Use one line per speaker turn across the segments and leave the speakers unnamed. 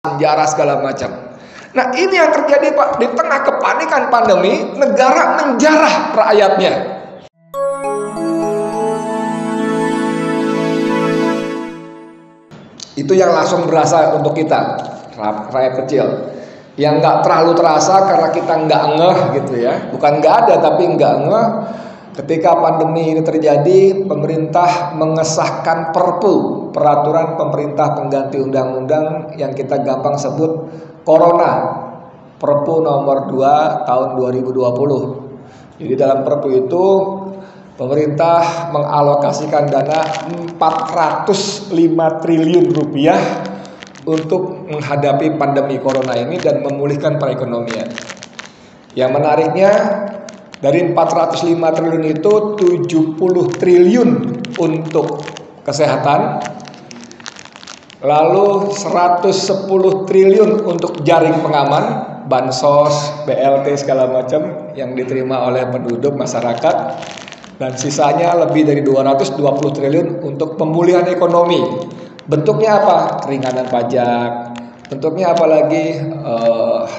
penjara segala macam. Nah, ini yang terjadi Pak, di tengah kepanikan pandemi, negara menjarah rakyatnya. Itu yang langsung berasa untuk kita, rakyat kecil. Yang nggak terlalu terasa karena kita nggak ngeh gitu ya. Bukan nggak ada, tapi nggak ngeh. Ketika pandemi ini terjadi, pemerintah mengesahkan Perpu, peraturan pemerintah pengganti undang-undang yang kita gampang sebut Corona, Perpu nomor 2 tahun 2020. Jadi dalam Perpu itu pemerintah mengalokasikan dana 405 triliun rupiah untuk menghadapi pandemi Corona ini dan memulihkan perekonomian. Yang menariknya, dari 405 triliun itu 70 triliun untuk kesehatan, lalu 110 triliun untuk jaring pengaman, bansos, BLT segala macam yang diterima oleh penduduk masyarakat, dan sisanya lebih dari 220 triliun untuk pemulihan ekonomi. Bentuknya apa? Keringanan pajak. Bentuknya apalagi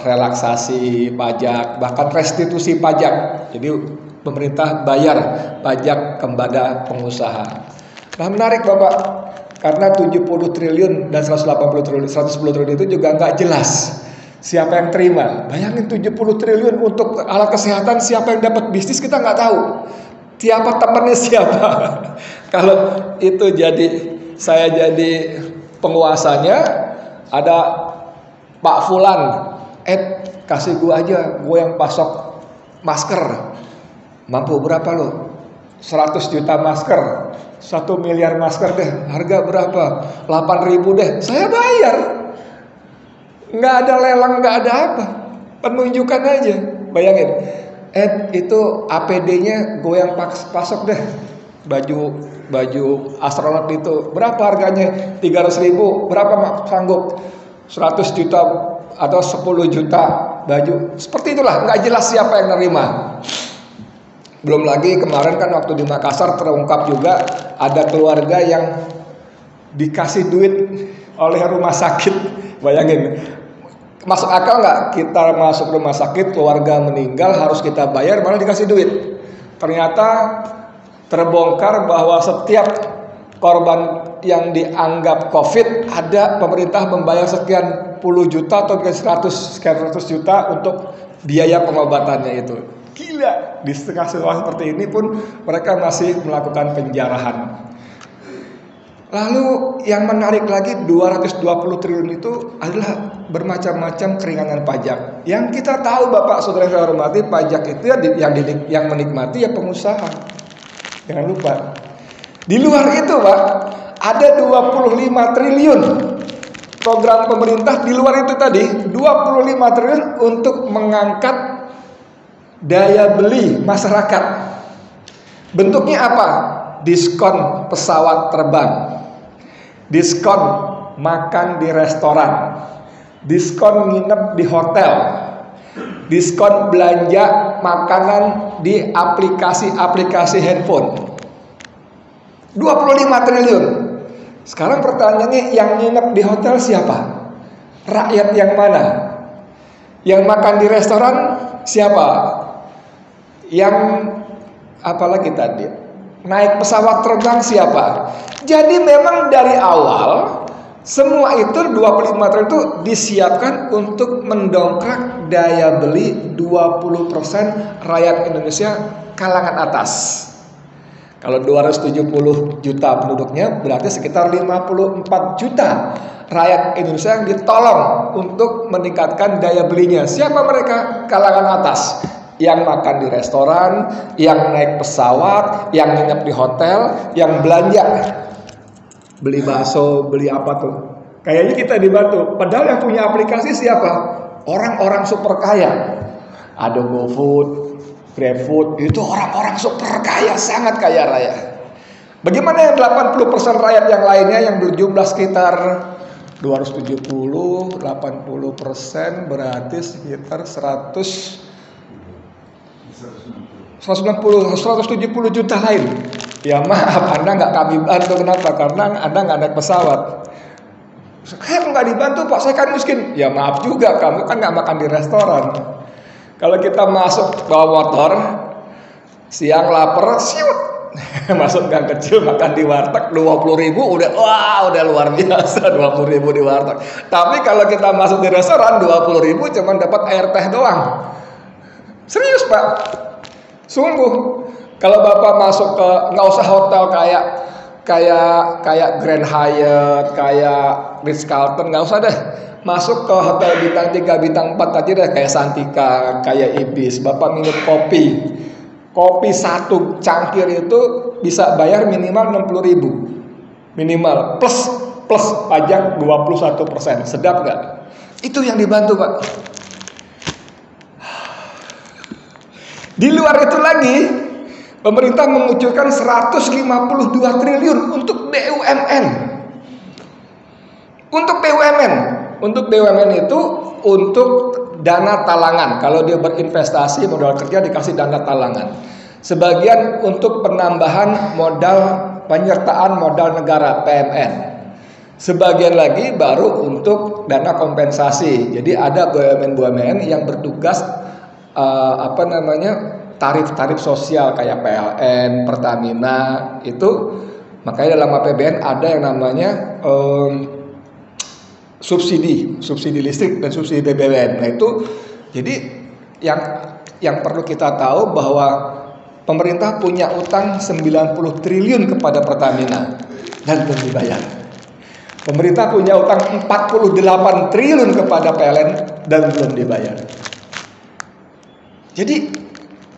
relaksasi pajak, bahkan restitusi pajak. Jadi pemerintah bayar pajak kepada pengusaha. Nah, menarik Bapak, karena 70 triliun dan 110 triliun itu juga nggak jelas siapa yang terima. Bayangin 70 triliun untuk alat kesehatan, siapa yang dapat bisnis kita nggak tahu. Siapa temannya siapa. Kalau itu saya jadi penguasanya, ada Pak Fulan, kasih gue aja, gue yang pasok masker. Mampu berapa lo? 100 juta masker, 1 miliar masker deh. Harga berapa? 8.000 deh. Saya bayar. Nggak ada lelang, nggak ada apa. Penunjukan aja. Bayangin, itu APD-nya gue yang pasok deh. Baju astronot itu berapa harganya? 300.000. Berapa sanggup? 100 juta atau 10 juta baju. Seperti itulah, nggak jelas siapa yang nerima. Belum lagi kemarin kan waktu di Makassar terungkap juga ada keluarga yang dikasih duit oleh rumah sakit. Bayangin, masuk akal nggak kita masuk rumah sakit, keluarga meninggal, harus kita bayar, malah dikasih duit. Ternyata terbongkar bahwa setiap korban yang dianggap COVID, ada pemerintah membayar sekian puluh juta atau sekian ratus juta untuk biaya pengobatannya itu. Gila, di setengah situasi seperti ini pun mereka masih melakukan penjarahan. Lalu yang menarik lagi, 220 triliun itu adalah bermacam-macam keringanan pajak. Yang kita tahu Bapak Saudara yang hormati, pajak itu yang menikmati ya pengusaha. Jangan lupa. Di luar itu Pak, ada 25 triliun program pemerintah di luar itu tadi, 25 triliun untuk mengangkat daya beli masyarakat. Bentuknya apa? Diskon pesawat terbang, diskon makan di restoran, diskon nginep di hotel, diskon belanja makanan di aplikasi handphone. 25 triliun. Sekarang pertanyaannya, yang nginep di hotel siapa? Rakyat yang mana? Yang makan di restoran siapa? Yang apalagi tadi? Naik pesawat terbang siapa? Jadi memang dari awal semua itu 25 triliun itu disiapkan untuk mendongkrak daya beli 20% rakyat Indonesia kalangan atas. Kalau 270 juta penduduknya berarti sekitar 54 juta rakyat Indonesia yang ditolong untuk meningkatkan daya belinya. Siapa mereka? Kalangan atas, yang makan di restoran, yang naik pesawat, yang nginep di hotel, yang belanja, beli bakso, beli apa tuh. Kayaknya kita dibantu. Padahal yang punya aplikasi siapa? Orang-orang super kaya. Ada GoFood, GrabFood, itu orang-orang super kaya, sangat kaya raya. Bagaimana yang 80% rakyat yang lainnya yang berjumlah sekitar 270, 80% berarti sekitar 170 juta lain. Ya maaf, Anda nggak kami bantu. Kenapa? Karena Anda nggak naik pesawat. Saya nggak dibantu Pak, saya kan miskin. Ya maaf juga, kamu kan nggak makan di restoran. Kalau kita masuk bawa motor, siang lapar, siut, masuk gang kecil makan di warteg 20.000 udah luar biasa 20.000 di warteg. Tapi kalau kita masuk di restoran 20.000 cuman dapat air teh doang. Serius Pak, sungguh. Kalau Bapak masuk ke, nggak usah hotel kayak Grand Hyatt, kayak Ritz Carlton, nggak usah deh. Masuk ke hotel bintang 3, bintang 4 aja deh, kayak Santika, kayak Ibis. Bapak minum kopi satu cangkir itu bisa bayar minimal 60.000 minimal, plus pajak 21%. Sedap nggak? Itu yang dibantu Pak. Di luar itu lagi, pemerintah mengucurkan 152 triliun untuk BUMN. Untuk BUMN itu untuk dana talangan. Kalau dia berinvestasi modal kerja dikasih dana talangan. Sebagian untuk penambahan modal penyertaan modal negara PMN. Sebagian lagi baru untuk dana kompensasi. Jadi ada BUMN yang bertugas tarif-tarif sosial kayak PLN, Pertamina itu. Makanya dalam APBN ada yang namanya subsidi listrik dan subsidi BBM. Nah itu jadi yang perlu kita tahu bahwa pemerintah punya utang 90 triliun kepada Pertamina dan belum dibayar. Pemerintah punya utang 48 triliun kepada PLN dan belum dibayar. Jadi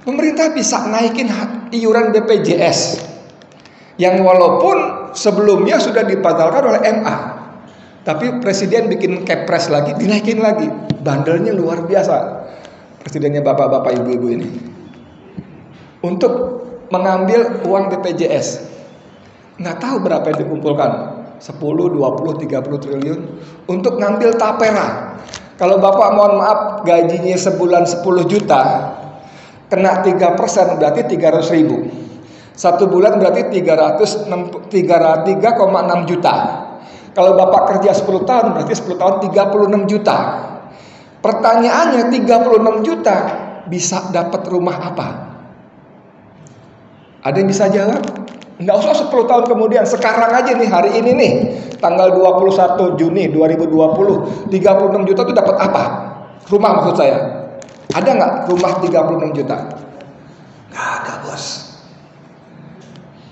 pemerintah bisa naikin iuran BPJS yang walaupun sebelumnya sudah dibatalkan oleh MA, tapi presiden bikin kepres lagi, dinaikin lagi. Bandelnya luar biasa presidennya, bapak-bapak ibu-ibu ini, untuk mengambil uang BPJS. Nggak tahu berapa yang dikumpulkan, 10, 20, 30 triliun untuk ngambil tapera. Kalau bapak mohon maaf gajinya sebulan 10 juta, kena 3% berarti 300.000. Satu bulan berarti 3,6 juta. Kalau bapak kerja 10 tahun berarti 10 tahun 36 juta. Pertanyaannya 36 juta bisa dapat rumah apa? Ada yang bisa jawab? Nggak usah 10 tahun kemudian, sekarang aja nih, hari ini nih, tanggal 21 Juni 2020, 36 juta itu dapat apa? Rumah maksud saya. Ada nggak rumah 36 juta? Nggak ada bos.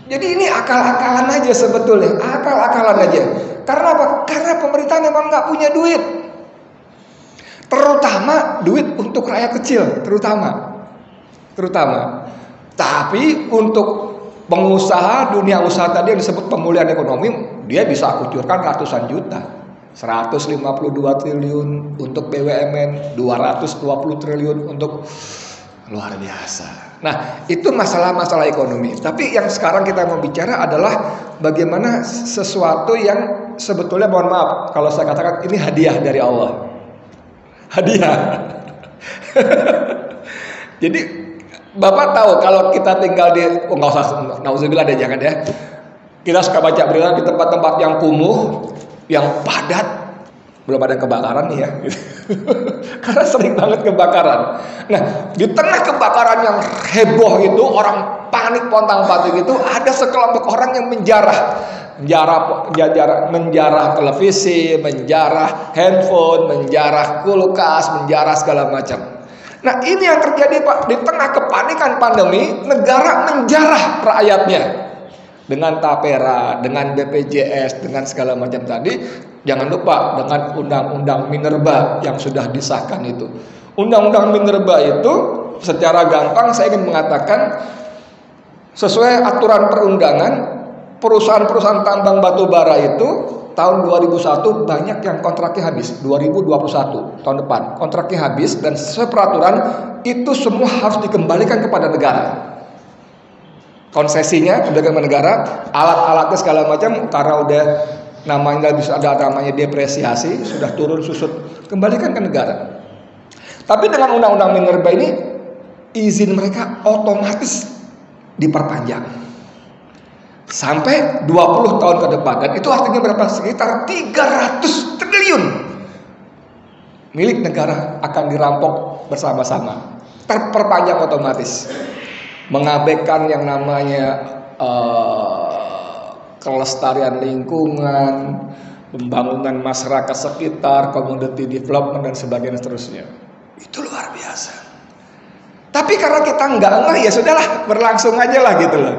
Jadi ini akal-akalan aja sebetulnya, akal-akalan aja. Karena apa? Karena pemerintah memang nggak punya duit. Terutama duit untuk rakyat kecil, terutama. Tapi untuk pengusaha, dunia usaha tadi yang disebut pemulihan ekonomi, dia bisa kucurkan ratusan juta. 152 triliun untuk BUMN, 220 triliun untuk, luar biasa. Nah, itu masalah-masalah ekonomi. Tapi yang sekarang kita mau bicara adalah bagaimana sesuatu yang sebetulnya, mohon maaf kalau saya katakan ini hadiah dari Allah. Hadiah. Jadi Bapak tahu kalau kita tinggal di, nggak usah, nauzubillah deh, jangan ya. Kita suka baca berita di tempat-tempat yang kumuh, yang padat, belum ada kebakaran nih ya. Karena sering banget kebakaran. Nah, di tengah kebakaran yang heboh itu, orang panik pontang-panting itu, ada sekelompok orang yang menjarah televisi, menjarah handphone, menjarah kulkas, menjarah segala macam. Nah, ini yang terjadi Pak, di tengah kepanikan pandemi, negara menjarah rakyatnya dengan tapera, dengan BPJS, dengan segala macam tadi. Jangan lupa dengan undang-undang Minerba yang sudah disahkan itu. Undang-undang Minerba itu secara gampang saya ingin mengatakan, sesuai aturan perundangan, perusahaan-perusahaan tambang batu bara itu tahun 2001 banyak yang kontraknya habis. 2021 tahun depan kontraknya habis, dan sesuai peraturan itu semua harus dikembalikan kepada negara. Konsesinya kembalikan ke negara, alat-alatnya segala macam karena udah namanya bisa ada namanya depresiasi, sudah turun susut, kembalikan ke negara. Tapi dengan undang-undang Minerba ini izin mereka otomatis diperpanjang sampai 20 tahun ke depan, dan itu artinya berapa? Sekitar 300 triliun milik negara akan dirampok bersama-sama, terperpanjang otomatis, mengabaikan yang namanya kelestarian lingkungan, pembangunan masyarakat sekitar, community development dan sebagainya seterusnya. Itu luar biasa. Tapi karena kita nggak ngeh, ya sudahlah, berlangsung aja lah gitu loh.